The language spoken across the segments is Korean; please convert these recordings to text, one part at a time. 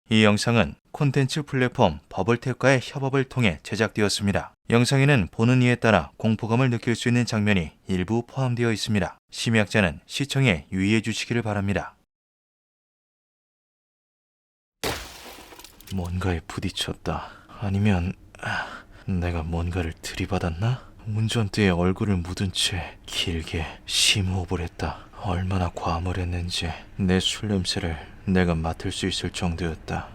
이 영상은 콘텐츠 플랫폼 버블탭과의 협업을 통해 제작되었습니다. 영상에는 보는 이에 따라 공포감을 느낄 수 있는 장면이 일부 포함되어 있습니다. 심야자는 시청에 유의해 주시기를 바랍니다. 뭔가에 부딪혔다. 아니면 내가 뭔가를 들이받았나? 운전대에 얼굴을 묻은 채 길게 심호흡을 했다. 얼마나 과음을 했는지 내 술 냄새를 내가 맡을 수 있을 정도였다.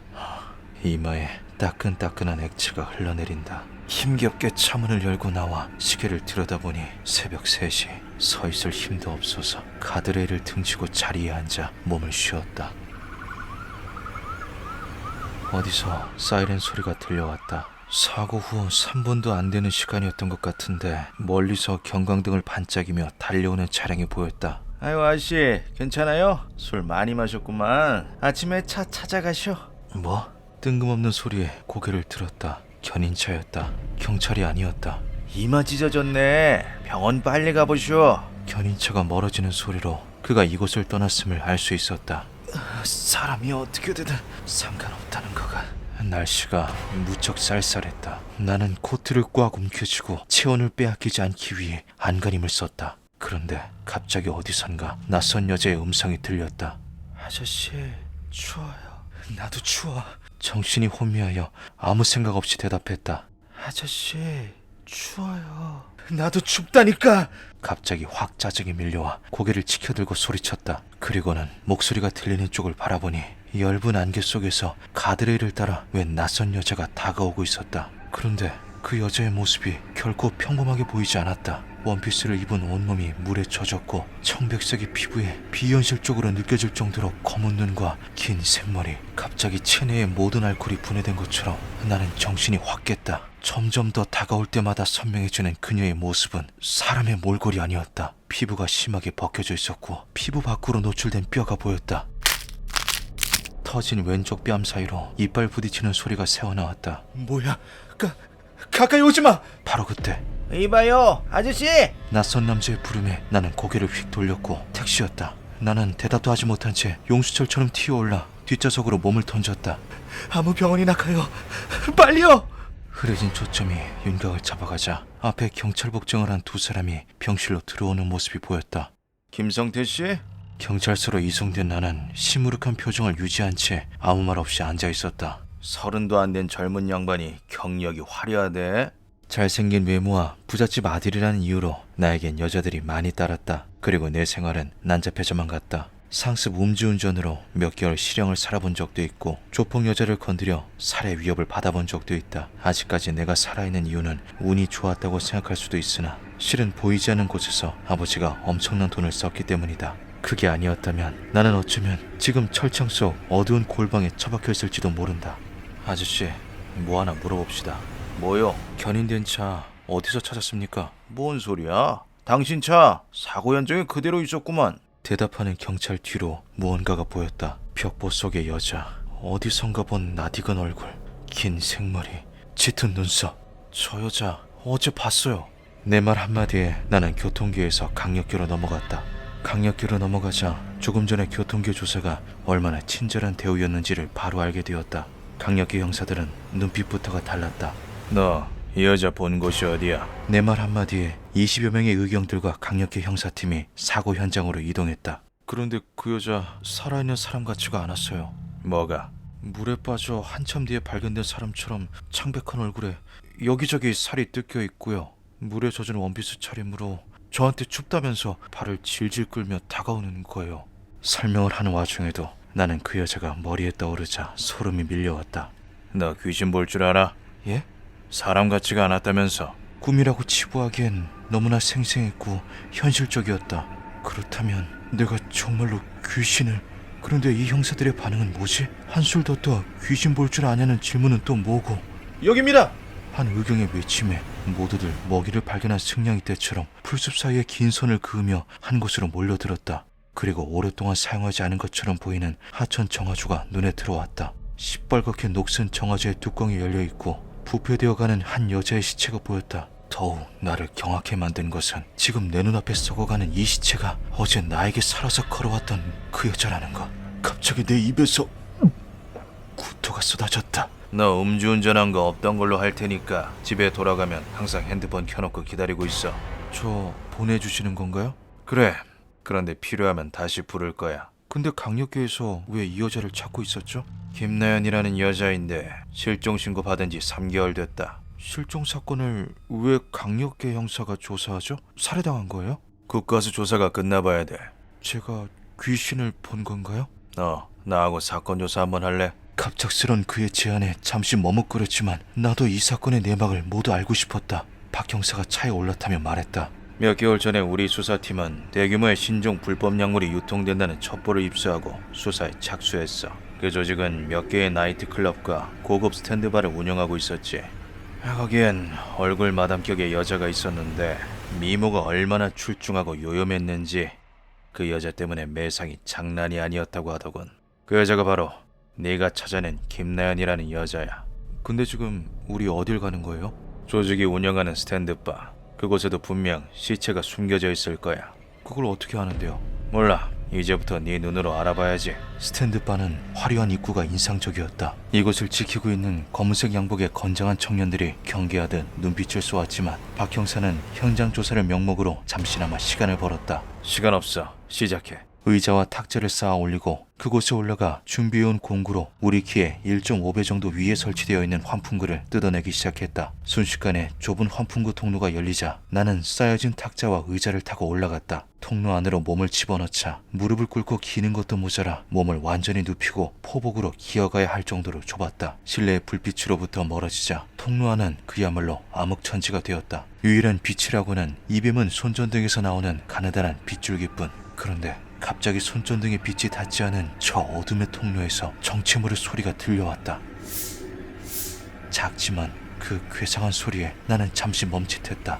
이마에 따끈따끈한 액체가 흘러내린다. 힘겹게 차문을 열고 나와 시계를 들여다보니 새벽 3시. 서 있을 힘도 없어서 가드레일을 등지고 자리에 앉아 몸을 쉬었다. 어디서 사이렌 소리가 들려왔다. 사고 후 3분도 안 되는 시간이었던 것 같은데 멀리서 경광등을 반짝이며 달려오는 차량이 보였다. 아유 아저씨 괜찮아요? 술 많이 마셨구만. 아침에 차 찾아가셔. 뭐? 뜬금없는 소리에 고개를 들었다. 견인차였다. 경찰이 아니었다. 이마 찢어졌네. 병원 빨리 가보쇼. 견인차가 멀어지는 소리로 그가 이곳을 떠났음을 알 수 있었다. 사람이 어떻게 되든 상관없다는 거가. 날씨가 무척 쌀쌀했다. 나는 코트를 꽉 움켜쥐고 체온을 빼앗기지 않기 위해 안간힘을 썼다. 그런데 갑자기 어디선가 낯선 여자의 음성이 들렸다. 아저씨 추워요. 나도 추워. 정신이 혼미하여 아무 생각 없이 대답했다. 아저씨 추워요. 나도 춥다니까. 갑자기 확 짜증이 밀려와 고개를 치켜들고 소리쳤다. 그리고는 목소리가 들리는 쪽을 바라보니 엷은 안개 속에서 가드레일을 따라 웬 낯선 여자가 다가오고 있었다. 그런데 그 여자의 모습이 결코 평범하게 보이지 않았다. 원피스를 입은 온몸이 물에 젖었고 청백색의 피부에 비현실적으로 느껴질 정도로 검은 눈과 긴 생머리. 갑자기 체내에 모든 알코올이 분해된 것처럼 나는 정신이 확 깼다. 점점 더 다가올 때마다 선명해지는 그녀의 모습은 사람의 몰골이 아니었다. 피부가 심하게 벗겨져 있었고 피부 밖으로 노출된 뼈가 보였다. 터진 왼쪽 뺨 사이로 이빨 부딪히는 소리가 새어나왔다. 뭐야? 가까이 오지 마! 바로 그때 이봐요 아저씨! 낯선 남자의 부름에 나는 고개를 휙 돌렸고 택시였다. 나는 대답도 하지 못한 채 용수철처럼 튀어올라 뒷좌석으로 몸을 던졌다. 아무 병원이나 가요. 빨리요! 흐려진 초점이 윤곽을 잡아가자 앞에 경찰 복장을 한 두 사람이 병실로 들어오는 모습이 보였다. 김성태 씨? 경찰서로 이송된 나는 시무룩한 표정을 유지한 채 아무 말 없이 앉아 있었다. 30도 안 된 젊은 양반이 경력이 화려하대. 잘생긴 외모와 부잣집 아들이라는 이유로 나에겐 여자들이 많이 따랐다. 그리고 내 생활은 난잡해져만 갔다. 상습 음주운전으로 몇 개월 실형을 살아본 적도 있고 조폭 여자를 건드려 살해 위협을 받아본 적도 있다. 아직까지 내가 살아있는 이유는 운이 좋았다고 생각할 수도 있으나 실은 보이지 않는 곳에서 아버지가 엄청난 돈을 썼기 때문이다. 그게 아니었다면 나는 어쩌면 지금 철창 속 어두운 골방에 처박혀 있을지도 모른다. 아저씨, 뭐 하나 물어봅시다. 뭐요? 견인된 차 어디서 찾았습니까? 뭔 소리야? 당신 차 사고 현장에 그대로 있었구만. 대답하는 경찰 뒤로 무언가가 보였다. 벽보 속의 여자, 어디선가 본 낯익은 얼굴, 긴 생머리, 짙은 눈썹. 저 여자 어제 봤어요. 내 말 한마디에 나는 교통계에서 강력계로 넘어갔다. 강력계로 넘어가자 조금 전에 교통계 조사가 얼마나 친절한 대우였는지를 바로 알게 되었다. 강력계 형사들은 눈빛부터가 달랐다. 너 이 여자 본 곳이 어디야? 내 말 한마디에 20여 명의 의경들과 강력계 형사팀이 사고 현장으로 이동했다. 그런데 그 여자 살아있는 사람 같지가 않았어요. 뭐가? 물에 빠져 한참 뒤에 발견된 사람처럼 창백한 얼굴에 여기저기 살이 뜯겨 있고요. 물에 젖은 원피스 차림으로 저한테 춥다면서 발을 질질 끌며 다가오는 거예요. 설명을 하는 와중에도 나는 그 여자가 머리에 떠오르자 소름이 밀려왔다. 너 귀신 볼 줄 알아? 예? 사람 같지가 않았다면서. 꿈이라고 치부하기엔 너무나 생생했고 현실적이었다. 그렇다면 내가 정말로 귀신을... 그런데 이 형사들의 반응은 뭐지? 한술 더 떠 귀신 볼 줄 아냐는 질문은 또 뭐고? 여기입니다! 한 의경의 외침에 모두들 먹이를 발견한 승냥이 떼처럼 풀숲 사이에 긴 선을 그으며 한 곳으로 몰려들었다. 그리고 오랫동안 사용하지 않은 것처럼 보이는 하천 정화조가 눈에 들어왔다. 시뻘겋게 녹슨 정화조의 뚜껑이 열려있고 부패되어가는 한 여자의 시체가 보였다. 더욱 나를 경악해 만든 것은 지금 내 눈앞에 썩어가는 이 시체가 어제 나에게 살아서 걸어왔던 그 여자라는 것. 갑자기 내 입에서 고통 분노가 쏟아졌다. 너 음주운전한 거 없던 걸로 할 테니까 집에 돌아가면 항상 핸드폰 켜놓고 기다리고 있어. 저 보내주시는 건가요? 그래. 그런데 필요하면 다시 부를 거야. 근데 강력계에서 왜 이 여자를 찾고 있었죠? 김나연이라는 여자인데 실종 신고 받은 지 3개월 됐다. 실종 사건을 왜 강력계 형사가 조사하죠? 살해당한 거예요? 국가수 조사가 끝나봐야 돼. 제가 귀신을 본 건가요? 나하고 사건 조사 한번 할래? 갑작스런 그의 제안에 잠시 머뭇거렸지만 나도 이 사건의 내막을 모두 알고 싶었다. 박 형사가 차에 올라타며 말했다. 몇 개월 전에 우리 수사팀은 대규모의 신종 불법 약물이 유통된다는 첩보를 입수하고 수사에 착수했어. 그 조직은 몇 개의 나이트클럽과 고급 스탠드바를 운영하고 있었지. 거기엔 얼굴 마담격의 여자가 있었는데 미모가 얼마나 출중하고 요염했는지 그 여자 때문에 매상이 장난이 아니었다고 하더군. 그 여자가 바로 네가 찾아낸 김나연이라는 여자야. 근데 지금 우리 어딜 가는 거예요? 조직이 운영하는 스탠드바. 그곳에도 분명 시체가 숨겨져 있을 거야. 그걸 어떻게 아는데요? 몰라. 이제부터 네 눈으로 알아봐야지. 스탠드바는 화려한 입구가 인상적이었다. 이곳을 지키고 있는 검은색 양복의 건장한 청년들이 경계하듯 눈빛을 쏘았지만 박 형사는 현장 조사를 명목으로 잠시나마 시간을 벌었다. 시간 없어. 시작해. 의자와 탁자를 쌓아 올리고 그곳에 올라가 준비해온 공구로 우리 키에 1.5배 정도 위에 설치되어 있는 환풍구를 뜯어내기 시작했다. 순식간에 좁은 환풍구 통로가 열리자 나는 쌓여진 탁자와 의자를 타고 올라갔다. 통로 안으로 몸을 집어넣자 무릎을 꿇고 기는 것도 모자라 몸을 완전히 눕히고 포복으로 기어가야 할 정도로 좁았다. 실내의 불빛으로부터 멀어지자 통로 안은 그야말로 암흑천지가 되었다. 유일한 빛이라고는 이빔은 손전등에서 나오는 가느다란 빗줄기뿐. 그런데 갑자기 손전등의 빛이 닿지 않은 저 어둠의 통로에서 정체모를 소리가 들려왔다. 작지만 그 괴상한 소리에 나는 잠시 멈칫했다.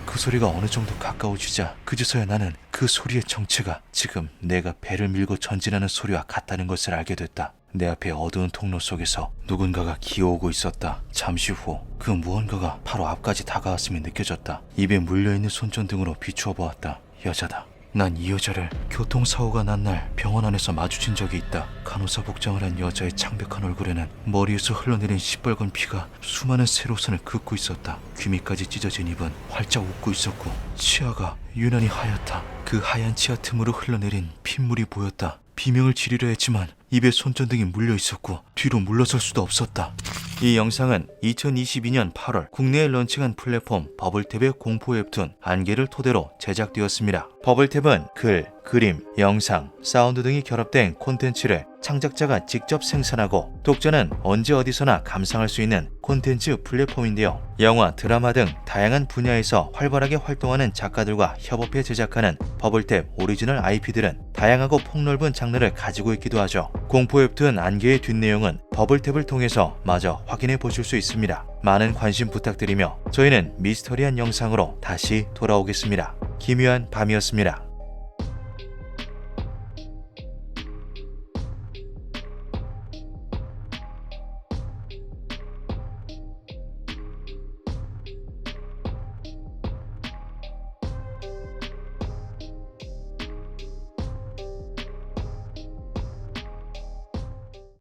그 소리가 어느 정도 가까워지자 그제서야 나는 그 소리의 정체가 지금 내가 배를 밀고 전진하는 소리와 같다는 것을 알게 됐다. 내 앞에 어두운 통로 속에서 누군가가 기어오고 있었다. 잠시 후 그 무언가가 바로 앞까지 다가왔음이 느껴졌다. 입에 물려있는 손전등으로 비추어 보았다. 여자다. 난 이 여자를 교통사고가 난 날 병원 안에서 마주친 적이 있다. 간호사 복장을 한 여자의 창백한 얼굴에는 머리에서 흘러내린 시뻘건 피가 수많은 세로선을 긋고 있었다. 귀 밑까지 찢어진 입은 활짝 웃고 있었고 치아가 유난히 하얗다. 그 하얀 치아 틈으로 흘러내린 핏물이 보였다. 비명을 지르려 했지만 입에 손전등이 물려 있었고 뒤로 물러설 수도 없었다. 이 영상은 2022년 8월 국내에 런칭한 플랫폼 버블탭의 공포 웹툰 안개를 토대로 제작되었습니다. 버블탭은 글, 그림, 영상, 사운드 등이 결합된 콘텐츠를 창작자가 직접 생산하고 독자는 언제 어디서나 감상할 수 있는 콘텐츠 플랫폼인데요. 영화, 드라마 등 다양한 분야에서 활발하게 활동하는 작가들과 협업해 제작하는 버블탭 오리지널 IP들은 다양하고 폭넓은 장르를 가지고 있기도 하죠. 공포 웹툰 안개의 뒷내용은 버블탭을 통해서 마저 확인해 보실 수 있습니다. 많은 관심 부탁드리며 저희는 미스터리한 영상으로 다시 돌아오겠습니다. 기묘한 밤이었습니다.